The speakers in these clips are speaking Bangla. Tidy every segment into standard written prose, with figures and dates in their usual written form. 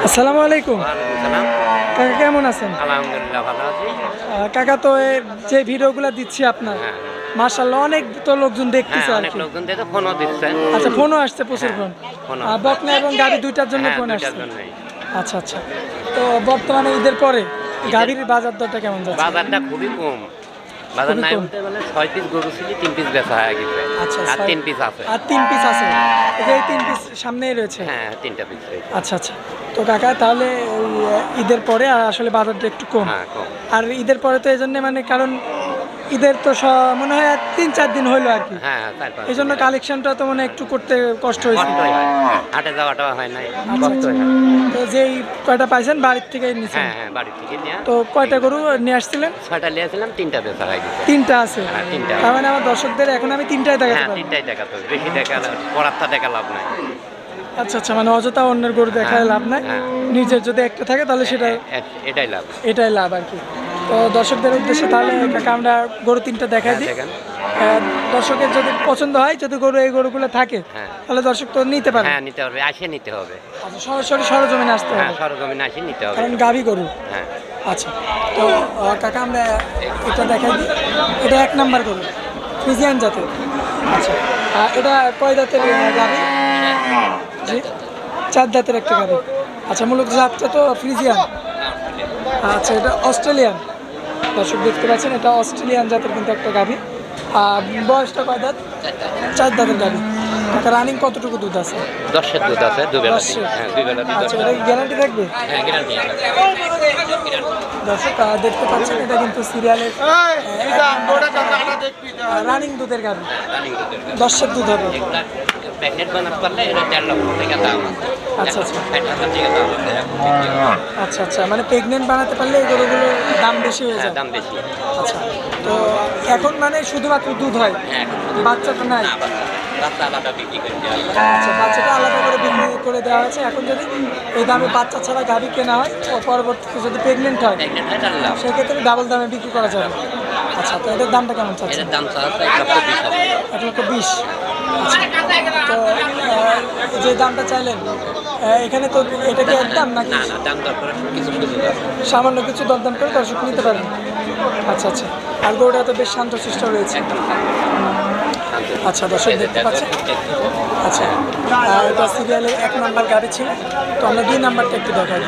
আসসালামু আলাইকুম। ওয়ালাইকুম সালাম। কাকা কেমন আছেন? আলহামদুলিল্লাহ ভালো আছি। কাকা তো যে ভিডিওগুলো দিচ্ছি আপনার, হ্যাঁ, মাশাআল্লাহ অনেক তো লোকজন দেখতেছে আর অনেক কি। লোকজন দিয়ে তো ফোনও দিচ্ছে। আচ্ছা, ফোনও আসছে, প্রচুর ফোন। ফোনও বকনা এবং গাড়ি দুইটার জন্য হ্যাঁ, ফোন দুইটার আসছে। জন্যই। আচ্ছা আচ্ছা। তো বর্তমানে ঈদের পরে গাড়ির বাজার দরটা কেমন যাচ্ছে? বাজারটা খুবই কম। বাজার খুবই নাই কম। বলতে গেলে 6 পিস গরু ছিল, 3 পিস বেচা হয়ে গেছে। আচ্ছা, আর 3 পিস আছে। আর 3 পিস আছে। এই 3 পিস সামনেই রয়েছে। হ্যাঁ, 3টা পিস রয়েছে। আচ্ছা আচ্ছা। তো কাকা তাহলে ঈদের পরে আসলে বাজারটা একটু কম। হ্যাঁ, কম। আর ঈদের পরে তো এই জন্য মানে কারণ ঈদের তো মনে হয় 3-4 দিন হইলো আর কি। হ্যাঁ, 4-5 এই জন্য কালেকশনটা তো মানে একটু করতে কষ্ট হয়েছে। কষ্টই হয়। হাটে যাওয়াটা হয় নাই, আচ্ছা, কষ্টই হয়। তো যেই কয়টা পাইছেন বাড়ির থেকে নিছেন। হ্যাঁ, বাড়ি থেকে নিয়ে তো কয়টা গরু নিয়ে আসছিলেন? 6টা নিয়েছিলাম, 3টা বেচা হয়ে গেছে। 3টা আছে। হ্যাঁ, 3টা। তার মানে আমার দর্শকদের এখন আমি 3টাই দেখাতে হ্যাঁ, পারবো। 3টাই দেখাতে হবে। বেশি দেখালে পড়ারটা দেখা লাভ নাই। আচ্ছা আচ্ছা, মানে অযথা অন্যের গরু দেখায় লাভ নাই। হ্যাঁ। নিজের যদি একটা থাকে তাহলে সেটা এটাই লাভ। এটাই লাভ আর কি। তো দর্শকদের উদ্দেশ্যে তাহলে কাকা আমরা গরু 3টা দেখাই দিই। দেখেন। দর্শকের যদি পছন্দ হয়, যদি গরু এই গরুগুলো থাকে হ্যাঁ। তাহলে দর্শক তো নিতে পারে। হ্যাঁ, নিতে হবে, আসে নিতে হবে। আচ্ছা, সরাসরি সরজমিনে আসতে হ্যাঁ, হবে সরজমিনে আসে নিতে হবে। কারণ গাভী গরু। হ্যাঁ, আচ্ছা, তো কাকা আমরা এটা দেখাই দিই। এটা 1 নাম্বার গরু, ফ্রিজিয়ান জাতের। আচ্ছা, এটা কয় দাঁতের গাভী? জি, 4 দাঁতের একটা গাভী। আচ্ছা, মূলত জাতটা তো ফ্রিজিয়ান। আচ্ছা, এটা অস্ট্রেলিয়ান। দর্শক দেখতে পাচ্ছেন, এটা অস্ট্রেলিয়ান জাতের কিন্তু একটা গাভী। বয়সটা কয় দাঁত? 4 দাঁতের গাভী। কাকা রানিং কতটুকু দুধ আছে? 10-এর দুধ আছে, দুবেলা। 10-এর? হ্যাঁ, দুবেলা। আচ্ছা, এটা কি গ্যারান্টি থাকবে? হ্যাঁ, গ্যারান্টি। দর্শক দেখতে পাচ্ছেন, এটা কিন্তু সিরিয়ালের রানিং দুধের গাভী। 10-এর দুধ হবে। প্রেগনেন্ট বানাতে পারলে এটা 1.5 লক্ষ টাকা দাম আছে। আচ্ছা, আচ্ছা। 60,000 টাকা দাম আছে। আচ্ছা আচ্ছা, মানে প্রেগনেন্ট বানাতে পারলে এই গরুগুলোর দাম বেশি হয়ে হ্যাঁ, যায়। দাম বেশি। আচ্ছা, তো এখন মানে শুধুমাত্র দুধ হয়, হ্যাঁ, বাচ্চা তো নাই। না, বাচ্চা আলাদা বিক্রি করে দেওয়া হয়। আচ্ছা, বাচ্চাটা আলাদা করে বিক্রি করে দেওয়া হয়েছে। এখন যদি এই দামে বাচ্চা ছাড়া গাভী কেনা হয় ও পরবর্তীতে যদি প্রেগনেন্ট হয় প্রেগনেন্ট হয় তাহলে লাভ। সেক্ষেত্রে ডাবল দামে বিক্রি করা যাবে। আচ্ছা, তো এটার দামটা কেমন চাচ্ছেন? এটার দাম চাচ্ছে 1,20,000। 1,20,000। আচ্ছা, তো যে দামটা চাইলেন এখানে তো এটা কি একদম নাকি না, দাম দর করে কিছু সুযোগ আছে। সামান্য কিছু দরদাম করে দর্শক নিতে পারেন? আচ্ছা আচ্ছা, আর গরুটা তো বেশ শান্তশিষ্ট রয়েছে। একদম আচ্ছা, দর্শক দেখতে পাচ্ছেন। আচ্ছা, এটা সিরিয়ালে 1 নাম্বার গাড়ি ছিল, তো আমরা 2 নাম্বারটা একটু দেখাই।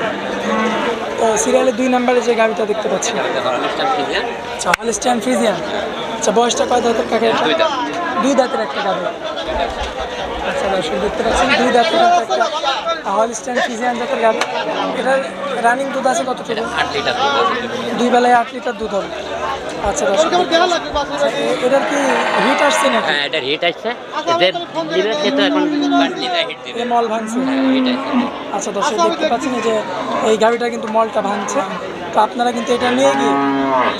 তো সিরিয়ালে 2 নাম্বারে যে গাড়িটা দেখতে পাচ্ছি, আচ্ছা, হলস্টাইন ফ্রিজিয়ান। আচ্ছা, বয়সটা কয় দাঁতের কাকা? 2 দাঁত। 2 দাঁতের একটা গাড়ি। আচ্ছা, দর্শক দেখতে পাচ্ছেন 2 দাঁতের একটা হলস্টাইন ফ্রিজিয়ান জাতের গাড়ি। এটার রানিং দুধ আছে কতটুকু? 8 লিটার দুধ আছে। 2 বেলায় 8 লিটার দুধ হবে। আচ্ছা, দর্শক এটার কি হিট আসছে নাকি? হ্যাঁ, এটার হিট আসছে। যে দিবে সে তো এখন বান্ডিতে হিট দিবে। এ মল ভাঙছে। হিট আসছে। আচ্ছা, দর্শক দেখতে পাচ্ছেন এই যে এই গাড়িটা কিন্তু মলটা ভাঙছে। তো আপনারা কিন্তু এটা নিয়ে গিয়ে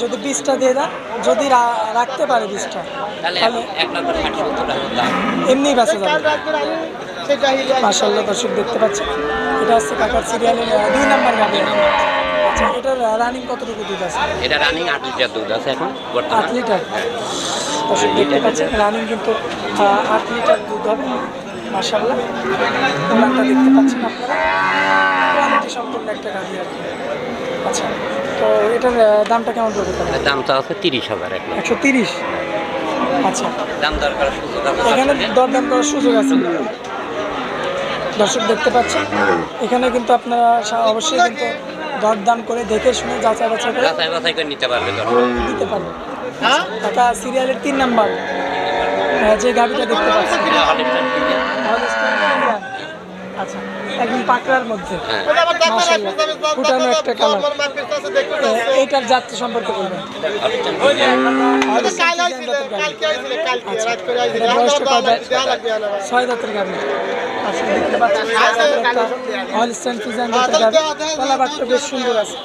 যদি বীজটা দিয়ে দেন, যদি রাখতে পারে বীজটা, তাহলে তাহলে 1,60,000 টাকা দাম। এমনিই বেঁচে যাবে। মাশাআল্লাহ, দর্শক দেখতে পাচ্ছেন এটা হচ্ছে কাকার সিরিয়ালের 2 নাম্বার গাড়ি। আচ্ছা, এটার রানিং কতটুকু দুধ আছে? এটা রানিং 8 লিটার দুধ আছে এখন 8 বর্তমানে। লিটার। দর্শক দেখতে পাচ্ছেন রানিং কিন্তু 8 লিটার দুধ হবে। মাশাআল্লাহ, উলানটা দেখতে পাচ্ছেন আপনারা, কোয়ালিটি সম্পূর্ণ একটা গাড়ি আর কি। আচ্ছা, তো এটার দামটা কেমন পড়বে তাহলে? দাম তো আছে 30,000 এখন। 130। আচ্ছা, দাম দর করার সুযোগ আছে। এখানে দরদাম করার সুযোগ আছে। দর্শক দেখতে পাচ্ছেন এখানে কিন্তু আপনারা অবশ্যই কিন্তু দরদাম করে দেখে শুনে যাচাই বাছাই করে যাচাই বাছাই করে নিতে পারবে দর্শক। দিতে পারবেন। কাকা সিরিয়ালের 3 নাম্বার যে গাড়িটা দেখতে পাচ্ছেন, এটা হলিস্টাইন ফ্রিজিয়ান। Holstein Friesian. আচ্ছা, একদম পাকড়ার মধ্যে হ্যাঁ। মাশাআল্লাহ, ফুটানো একটা কালার। এইটার জাতটা সম্পর্কে বলবেন। Holstein Friesian. হলস্টাইন ফ্রিজিয়ান জাতের গাড়ি। আচ্ছা, এটা বয়সটা কয় দাঁত? 6 দাঁতের গাড়ি। আচ্ছা, দেখতে পাচ্ছেন একটা হলস্টাইন ফ্রিজিয়ান জাতের গাড়ি। তলাবাটটা বেশ সুন্দর আছে।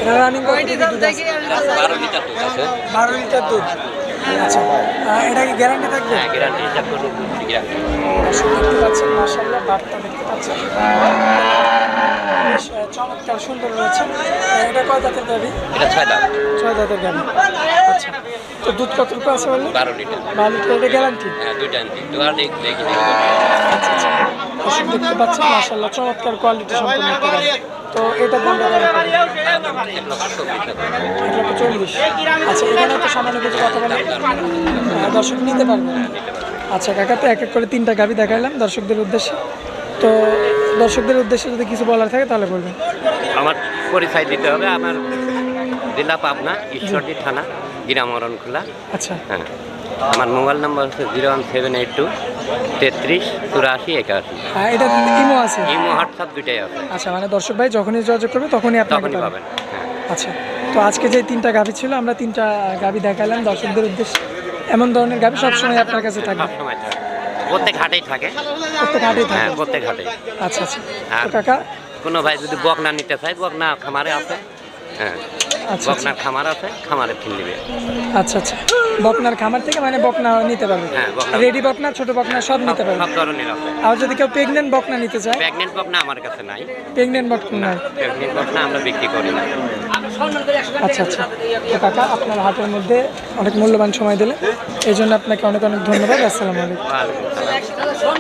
এটা রানিং কতটুকু দুধ আছে? 12 লিটার দুধ আছে। 12 লিটার দুধ। আচ্ছা, এটা কি গ্যারান্টি থাকবে? হ্যাঁ, গ্যারান্টি হিসাব করে গ্যারান্টি। দেখতে পাচ্ছেন মাশাআল্লাহ, বাটটা দেখতে পাচ্ছেন বেশ চমৎকার সুন্দর রয়েছে। এটা কয় দাঁতের গাড়ি? এটা 6 দাম। 6 দাঁতের গাড়ি। আচ্ছা, তো দুধ কতটুকু আছে বললেন? 12 লিটার। 12 লিটার। এটা গ্যারান্টি? হ্যাঁ, 2টা আনছি। 2 আর দেখি। আচ্ছা আচ্ছা। দর্শক দেখতে পাচ্ছেন মাশাআল্লাহ চমৎকার কোয়ালিটি সম্পন্ন একটা গাভী। তো এটার দামটা কেমন পড়বে? 1,40,000। আচ্ছা, এখানে তো সামান্য কিছু কথা বলে দর্শক নিতে পারবে। আচ্ছা কাকা, তো এক এক করে 3টা গাভী দেখাইলাম দর্শকদের উদ্দেশ্যে। তো দর্শকদের উদ্দেশ্যে যদি কিছু বলার থাকে তাহলে বলবেন। আমার পরিচয় দিতে হবে। আমার জেলা পাবনা, ঈশ্বরদী থানা, গ্রাম অরণখোলা। আচ্ছা হ্যাঁ, আমার মোবাইল নাম্বার হচ্ছে 01782 33 84 81। এটা ইমো আছে? ইমো হোয়াটসঅ্যাপ দুইটাই আছে, আচ্ছা, মানে দর্শক ভাই যখনই যোগাযোগ করবে তখনই আপনাকে তখনই পাবেন। পাবেন। হ্যাঁ, আচ্ছা, তো আজকে যে 3টা গাভী ছিল আমরা 3টা গাভী দেখালাম দর্শকদের উদ্দেশ্যে। এমন ধরনের গাভী সবসময় আপনার কাছে থাকবে? সবসময় থাকে, প্রত্যেক হাটেই থাকে। প্রত্যেক হাটেই হ্যাঁ, থাকবে? প্রত্যেক হাটেই। আচ্ছা আচ্ছা। আর তো কাকা, কোনো ভাই যদি বকনা নিতে চায়, বকনা খামারে আছে। হ্যাঁ, আচ্ছা বকনার খামার আছে, খামারে ফিল দিবে। আচ্ছা আচ্ছা, বকনার খামার থেকে মানে বকনা নিতে পারবে? হ্যাঁ, বকনা। রেডি বকনা, ছোট বকনা সব নিতে পারবে? সব ধরনের আছে। আর যদি কেউ প্রেগনেন্ট বকনা নিতে চায়? প্রেগনেন্ট বকনা আমার কাছে নাই। প্রেগনেন্ট বকনা নাই? প্রেগনেন্ট বকনা আমরা বিক্রি করি না। আচ্ছা আচ্ছা। তো কাকা, আপনার হাটের মধ্যে অনেক মূল্যবান সময় দিলেন, এই জন্য আপনাকে অনেক অনেক ধন্যবাদ। আসসালামু আলাইকুম। ওয়ালাইকুম আসসালাম।